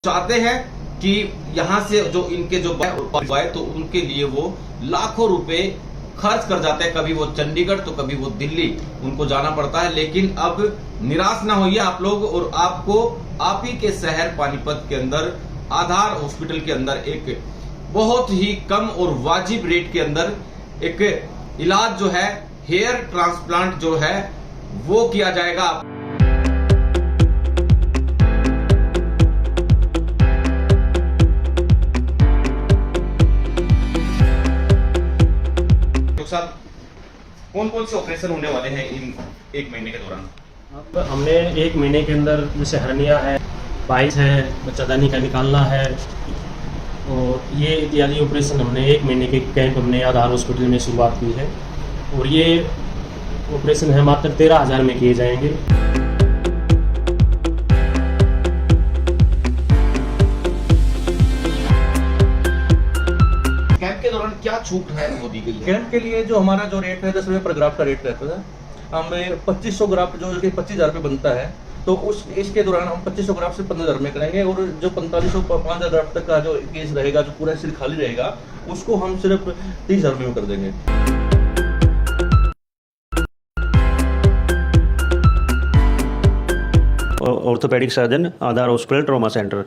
चाहते हैं कि यहाँ से जो इनके जो है तो उनके लिए वो लाखों रुपए खर्च कर जाते हैं। कभी वो चंडीगढ़ तो कभी वो दिल्ली उनको जाना पड़ता है। लेकिन अब निराश ना होइए आप लोग, और आपको आप ही के शहर पानीपत के अंदर आधार हॉस्पिटल के अंदर एक बहुत ही कम और वाजिब रेट के अंदर एक इलाज जो है हेयर ट्रांसप्लांट जो है वो किया जाएगा। साहब, कौन कौन से ऑपरेशन होने वाले हैं इन एक महीने के दौरान? अब हमने एक महीने के अंदर जैसे हर्निया है, बाइस है, बच्चादानी का निकालना है, और ये इत्यादि ऑपरेशन हमने एक महीने के कैंप हमने आधार हॉस्पिटल में शुरुआत की है। और ये ऑपरेशन है मात्र 13,000 में किए जाएंगे। कैंप के दौरान क्या छूट है वो दी गई है? कैंप के लिए जो हमारा जो रेट है 10 रुपये पर ग्राफ का रेट रहता है। हमें 2500 ग्राफ जो कि 25,000 रुपये बनता है, तो उस इसके दौरान हम 2500 ग्राफ से 15,000 में करेंगे। और जो 4500 5,000 ग्राफ तक का जो केस रहेगा, जो पूरा सिर खाली रहेगा, उसको हम सिर्फ 30,000 रुपये में कर देंगे। Orthopaedic surgeon Aadhaar hospital trauma centre.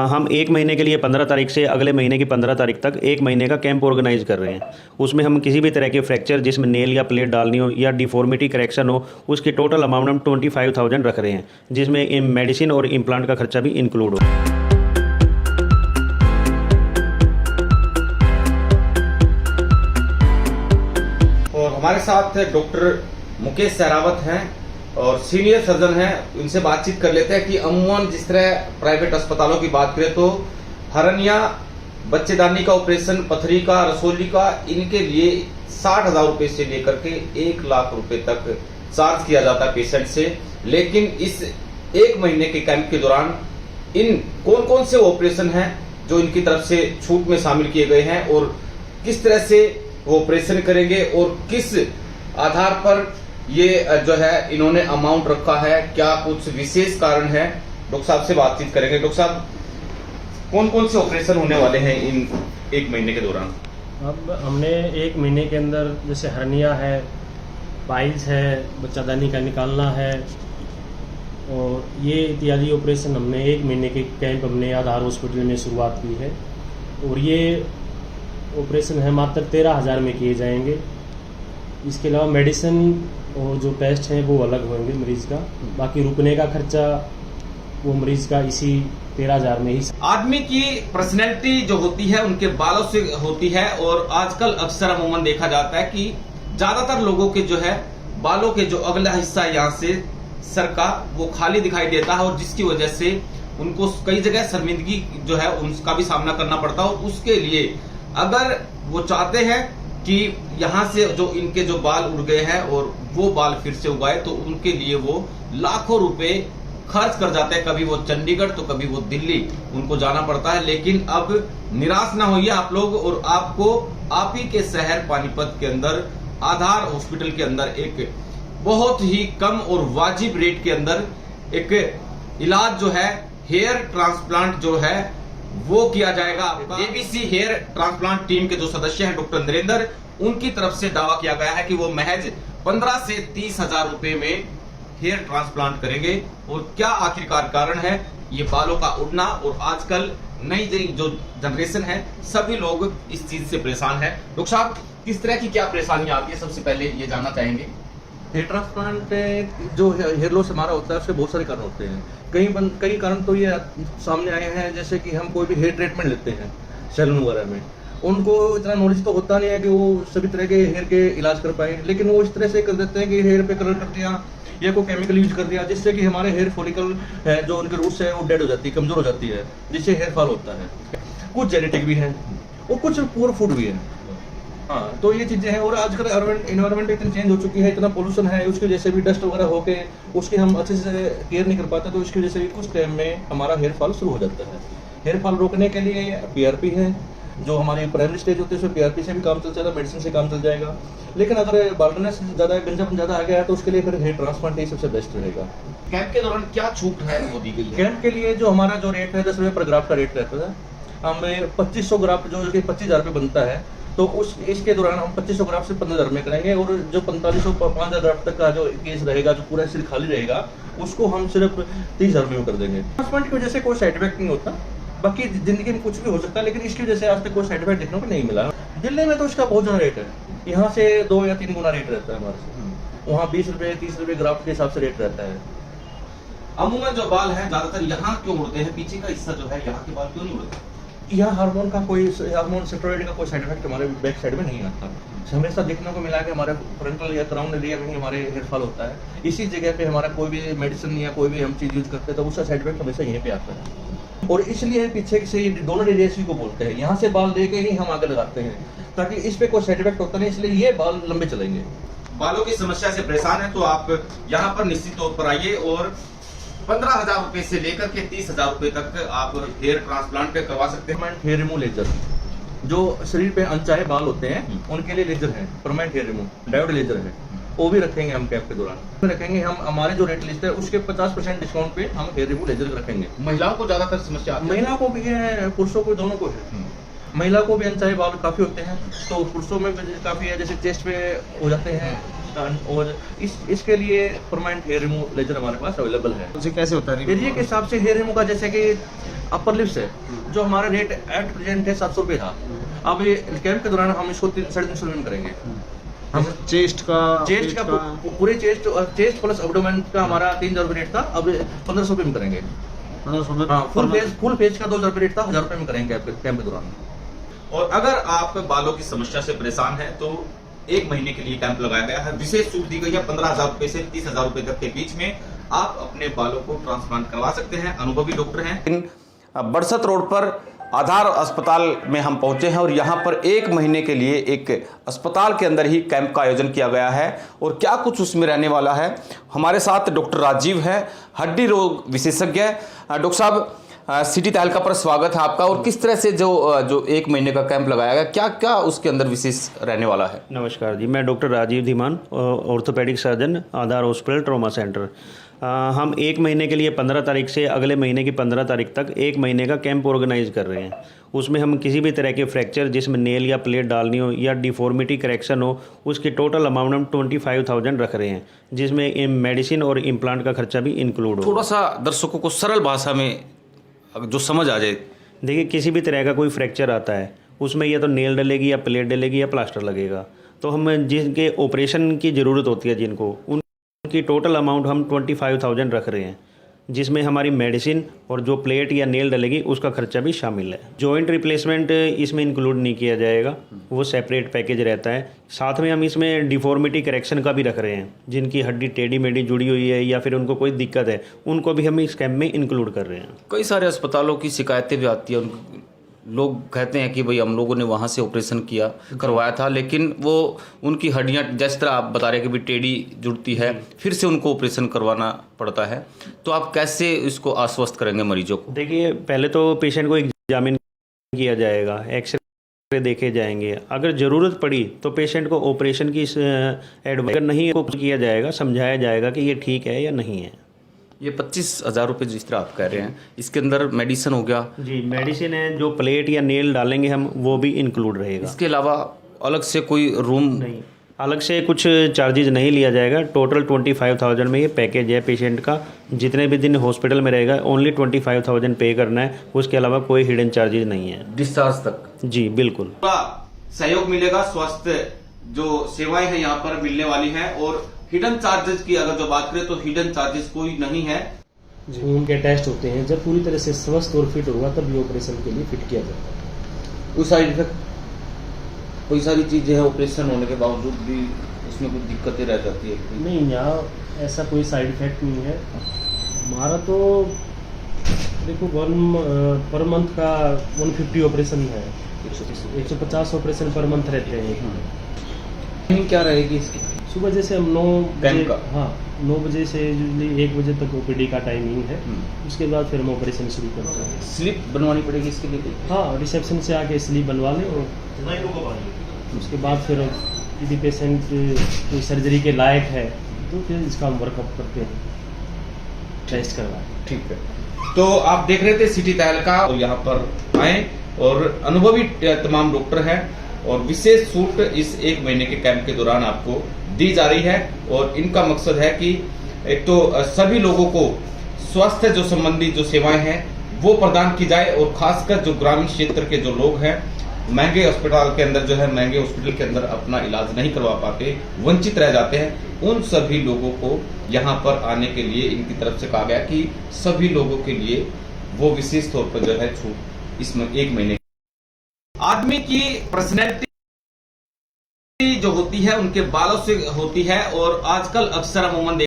हम एक महीने के लिए 15 तारीख से अगले महीने की 15 तारीख तक एक महीने का कैंप ऑर्गेनाइज कर रहे हैं। उसमें हम किसी भी तरह के फ्रैक्चर जिसमें नेल या प्लेट डालनी हो या डिफॉर्मिटी करेक्शन हो, उसकी टोटल अमाउंट हम 25,000 रख रहे हैं, जिसमें मेडिसिन और इम्प्लांट का खर्चा भी इंक्लूड हो। और हमारे साथ डॉक्टर मुकेश सहरावत हैं और सीनियर सर्जन हैं। इनसे बातचीत कर लेते हैं कि अमूमन जिस तरह प्राइवेट अस्पतालों की बात करें तो हरनिया, बच्चेदानी का ऑपरेशन, पथरी का, रसोली का, इनके लिए 60,000 रुपए से लेकर के 1 लाख रुपए तक चार्ज किया जाता है पेशेंट से। लेकिन इस एक महीने के कैंप के दौरान इन कौन कौन से ऑपरेशन हैं जो इनकी तरफ से छूट में शामिल किए गए हैं और किस तरह से वो ऑपरेशन करेंगे और किस आधार पर ये जो है इन्होंने अमाउंट रखा है, क्या कुछ विशेष कारण है, डॉक्टर साहब से बातचीत करेंगे। डॉक्टर साहब, कौन कौन से ऑपरेशन होने वाले हैं इन एक महीने के दौरान? अब हमने एक महीने के अंदर जैसे हर्निया है, बाइस है, बच्चादानी का निकालना है, और ये इत्यादि ऑपरेशन हमने एक महीने के कैंप हमने आधार हॉस्पिटल में शुरुआत की है। और ये ऑपरेशन है मात्र 13,000 में किए जाएंगे। इसके अलावा मेडिसिन और जो टेस्ट हैं वो अलग होंगे मरीज का। बाकी रुकने का खर्चा वो मरीज का इसी 13,000 में ही। आदमी की पर्सनैलिटी जो होती है उनके बालों से होती है, और आजकल अक्सर अमूमन देखा जाता है कि ज्यादातर लोगों के जो है बालों के जो अगला हिस्सा यहाँ से सर का वो खाली दिखाई देता है, और जिसकी वजह से उनको कई जगह शर्मिंदगी जो है उसका भी सामना करना पड़ता है। और उसके लिए अगर वो चाहते हैं कि यहाँ से जो इनके जो बाल उड़ गए हैं और वो बाल फिर से उगाए, तो उनके लिए वो लाखों रुपए खर्च कर जाते हैं। कभी वो चंडीगढ़ तो कभी वो दिल्ली उनको जाना पड़ता है। लेकिन अब निराश ना होइए आप लोग, और आपको आप ही के शहर पानीपत के अंदर आधार हॉस्पिटल के अंदर एक बहुत ही कम और वाजिब रेट के अंदर एक इलाज जो है हेयर ट्रांसप्लांट जो है वो किया जाएगा। एबीसी हेयर ट्रांसप्लांट टीम के जो सदस्य हैं डॉक्टर नरेंद्र, उनकी तरफ से दावा किया गया है कि वो महज 15 से 30,000 रुपए में हेयर ट्रांसप्लांट करेंगे। और क्या आखिरकार कारण है ये बालों का उड़ना, और आजकल नई जो जनरेशन है सभी लोग इस चीज से परेशान है। डॉक्टर साहब, किस तरह की क्या परेशानियां आती है, सबसे पहले ये जानना चाहेंगे। हेयर ट्रांसप्लांट जो हेयर लॉस हमारा होता है उसके बहुत सारे कारण होते हैं। कई कारण तो ये सामने आए हैं, जैसे कि हम कोई भी हेयर ट्रीटमेंट लेते हैं सैलून वगैरह में, उनको इतना नॉलेज तो होता नहीं है कि वो सभी तरह के हेयर के इलाज कर पाए। लेकिन वो इस तरह से कर देते हैं कि हेयर पे कलर कर दिया या कोई केमिकल यूज कर दिया, जिससे कि हमारे हेयर फॉलिकल है जो उनके रूट्स है वो डेड हो जाती है, कमजोर हो जाती है, जिससे हेयर फॉल होता है। कुछ जेनेटिक भी है और कुछ पुअर फूड भी है। हाँ, तो ये चीजें हैं। और आजकल एनवायरनमेंट इतनी चेंज हो चुकी है, इतना पोल्यूशन है, उसकी वजह से भी डस्ट वगैरह होके उसकी हम अच्छे से केयर नहीं कर पाते, तो इसकी वजह से भी कुछ टाइम में हमारा हेयर फॉल शुरू हो जाता है। हेयर फॉल रोकने के लिए PRP है, जो हमारी प्राइमरी स्टेज होती है उसमें पीआरपी से भी काम चल जाएगा, मेडिसिन से काम चल जाएगा। लेकिन अगर बाल्डनेस ज़्यादा गंजापन ज़्यादा आ गया है तो उसके लिए फिर हेयर ट्रांसप्लांट ही सबसे बेस्ट रहेगा। कैंप के दौरान क्या छूट है वो दी गई है? कैंप के लिए जो हमारा जो रेट है 10 रुपये पर ग्राफ का रेट रहता है। हमें 2500 ग्राफ जो कि 25,000 रुपये बनता है, तो उस इसके दौरान हम 2500 ग्राफ से 15,000 में करेंगे, और जो 4500 5,000 ग्राफ तक का जो केस रहेगा, जो पूरा सिर खाली रहेगा, उसको हम सिर्फ 30,000 में कर देंगे। ट्रांसप्लांट की वजह से कोई साइड इफेक्ट नहीं होता, बाकी जिंदगी में कुछ भी हो सकता है, लेकिन इसकी वजह से आज तक कोई साइड इफेक्ट देखने को नहीं मिला। दिल्ली में तो इसका बहुत ज़्यादा रेट है, यहाँ से 2 या 3 गुना रेट रहता है हमारे से। वहाँ 20 रुपये 30 रुपये ग्राफ के हिसाब से रेट रहता है। अमूमन जो बाल है ज्यादातर यहाँ क्यों उड़ते हैं? पीछे का हिस्सा जो है यहाँ के बाल क्यों नहीं उड़ते? यह हार्मोन स्टेरॉइड का कोई साइड इफेक्ट हमारे बैक साइड में नहीं आता। हमेशा देखने को मिला कि हमारे फ्रंटल या क्राउन एरिया में ही हमारे हेयर फॉल होता है। इसी जगह पे हमारा कोई भी मेडिसिन या कोई भी हम चीज़ यूज करते हैं तो उसका साइड इफेक्ट हमेशा यहीं पे आता है, और इसलिए पीछे से दोनों एरियाज को बोलते हैं, यहाँ से बाल लेके ही हम आगे लगाते हैं ताकि इस पे कोई साइड इफेक्ट होता नहीं, इसलिए ये बाल लंबे चलेंगे। बालों की समस्या से परेशान है तो आप यहाँ पर निश्चित तौर पर आइए, और 15,000 रुपए से लेकर के 30,000 रुपए तक आप हेयर ट्रांसप्लांट पे करवा सकते हैं। परमानेंट हेयर रिमूव लेजर, जो शरीर पे अनचाहे बाल होते हैं उनके लिए लेजर है, permanent hair remove diode laser है, वो भी रखेंगे हम कैंप के दौरान। रखेंगे हम, हमारे जो रेट लिस्ट है उसके 50% डिस्काउंट पे हम हेयर रिमूव लेजर रखेंगे। महिलाओं को ज्यादातर समस्या आती है? महिलाओं को भी है, पुरुषों को, दोनों को है। महिला को भी अनचाहे बाल काफी होते हैं, तो पुरुषों में भी काफी है, जैसे चेस्ट पे हो जाते हैं, और इसके लिए परमानेंट हेयर रिमूव लेजर हमारे पास अवेलेबल है। उसे कैसे होता है? एरिया के हिसाब से हेयर रिमूव का, जैसे कि अपर लिप्स है, जो हमारा रेट एट प्रेजेंट है 700 रुपये था, अब ये कैंप के दौरान हम इसको 350 रुपये में करेंगे। हम चेस्ट का पूरे चेस्ट प्लस एब्डोमेन का हमारा 3,000 रुपये रेट था, अब 1,500 रुपये में करेंगे। हाँ, फुल फेज का 2,000 रुपये रेट था, 1,000 रुपये में करेंगे कैंप के दौरान। और अगर आप बालों की समस्या से परेशान है तो 1 महीने के लिए कैंप लगाया गया है। विशेष छूट दी गई है 15,000 रुपए से 30,000 रुपए तक के बीच में आप अपने बालों को ट्रांसप्लांट करवा सकते हैं। अनुभवी डॉक्टर हैं। बरसत रोड पर आधार अस्पताल में हम पहुंचे हैं और यहां पर 1 महीने के लिए एक अस्पताल के अंदर ही कैंप का आयोजन किया गया है, और क्या कुछ उसमें रहने वाला है। हमारे साथ डॉक्टर राजीव है, हड्डी रोग विशेषज्ञ। डॉक्टर साहब, सिटी तहलका पर स्वागत है आपका। और किस तरह से जो 1 महीने का कैंप लगाया गया, क्या क्या उसके अंदर विशेष रहने वाला है? नमस्कार जी, मैं doctor Rajeev Dhiman, orthopaedic surgeon, Aadhaar hospital trauma centre. हम 1 महीने के लिए 15 तारीख से अगले महीने की 15 तारीख तक 1 महीने का कैंप ऑर्गेनाइज कर रहे हैं। उसमें हम किसी भी तरह के फ्रैक्चर जिसमें नेल या प्लेट डालनी हो या डिफॉर्मिटी करेक्शन हो, उसकी टोटल अमाउंट हम 25,000 रख रहे हैं, जिसमें मेडिसिन और इम्प्लांट का खर्चा भी इंक्लूड हो। थोड़ा सा दर्शकों को सरल भाषा में जो समझ आ जाए। देखिए, किसी भी तरह का कोई फ्रैक्चर आता है, उसमें या तो नेल डलेगी या प्लेट डलेगी या प्लास्टर लगेगा, तो हम जिनके ऑपरेशन की ज़रूरत होती है जिनको, उनकी टोटल अमाउंट हम 25,000 रख रहे हैं, जिसमें हमारी मेडिसिन और जो प्लेट या नेल डलेगी उसका खर्चा भी शामिल है। जॉइंट रिप्लेसमेंट इसमें इंक्लूड नहीं किया जाएगा, वो सेपरेट पैकेज रहता है। साथ में हम इसमें डिफॉर्मिटी करेक्शन का भी रख रहे हैं, जिनकी हड्डी टेढ़ी मेढ़ी जुड़ी हुई है या फिर उनको कोई दिक्कत है, उनको भी हम इस कैंप में इंक्लूड कर रहे हैं। कई सारे अस्पतालों की शिकायतें भी आती है, लोग कहते हैं कि भाई हम लोगों ने वहाँ से ऑपरेशन करवाया था, लेकिन वो उनकी हड्डियाँ जिस तरह आप बता रहे हैं कि भी टेढ़ी जुड़ती है, फिर से उनको ऑपरेशन करवाना पड़ता है, तो आप कैसे इसको आश्वस्त करेंगे मरीजों को? देखिए, पहले तो पेशेंट को एग्जामिन किया जाएगा, एक्सरे देखे जाएंगे, अगर ज़रूरत पड़ी तो पेशेंट को ऑपरेशन की एडवाइस, अगर नहीं किया जाएगा, समझाया जाएगा कि ये ठीक है या नहीं है। ये 25,000 रुपये जिस तरह आप कह रहे हैं, इसके अंदर मेडिसिन हो गया? जी, मेडिसिन है, जो प्लेट या नेल डालेंगे हम वो भी इंक्लूड रहेगा। इसके अलावा अलग से कोई रूम? नहीं, अलग से कुछ चार्जेज नहीं लिया जाएगा। टोटल 25,000 में ये पैकेज है। पेशेंट का जितने भी दिन हॉस्पिटल में रहेगा ओनली 25,000 पे करना है, उसके अलावा कोई हिडन चार्जेज नहीं है डिस्चार्ज तक। जी बिल्कुल, सहयोग मिलेगा, स्वास्थ्य जो सेवाएं हैं यहाँ पर मिलने वाली हैं। और हिडन चार्जेस की अगर जो बात करें तो हिडन चार्जेस कोई नहीं है। खून के टेस्ट होते हैं, जब पूरी तरह से स्वस्थ और फिट होगा तब ये ऑपरेशन के लिए फिट किया जाता है। कोई साइड इफेक्ट, कोई सारी चीजें हैं ऑपरेशन होने के बावजूद भी उसमें कुछ दिक्कतें रह जाती है? नहीं, यहाँ ऐसा कोई साइड इफेक्ट नहीं है। हमारा तो देखो पर मंथ का 150 ऑपरेशन है, 150 ऑपरेशन पर मंथ रहते हैं। क्या रहेगी इसकी? सुबह जैसे हम 9 कैंप का? हाँ, 9 बजे से यूजली 1 बजे तक ओपीडी का टाइमिंग है। उसके बाद फिर हम ऑपरेशन शुरू करते हैं। स्लिप बनवानी पड़ेगी इसके लिए? हाँ, रिसेप्शन से आके स्लीप बनवा लें और उसके बाद फिर यदि पेशेंट कोई सर्जरी के लायक है तो फिर इसका हम वर्कअप करते हैं, टेस्ट करवाएं। ठीक है। तो आप देख रहे थे सिटी तहलका, और यहाँ पर आए और अनुभवी तमाम डॉक्टर हैं और विशेष छूट इस 1 महीने के कैंप के दौरान आपको दी जा रही है। और इनका मकसद है कि एक तो सभी लोगों को स्वास्थ्य जो संबंधी जो सेवाएं हैं वो प्रदान की जाए, और खासकर जो ग्रामीण क्षेत्र के जो लोग हैं, महंगे अस्पताल के अंदर जो है, महंगे हॉस्पिटल के अंदर अपना इलाज नहीं करवा पाते, वंचित रह जाते हैं, उन सभी लोगों को यहाँ पर आने के लिए इनकी तरफ से कहा गया कि सभी लोगों के लिए वो विशेष तौर पर जो है छूट इसमें 1 महीने। आदमी की पर्सनैलिटी जो होती है उनके बालों से होती है, और आजकल अक्सर अमूमन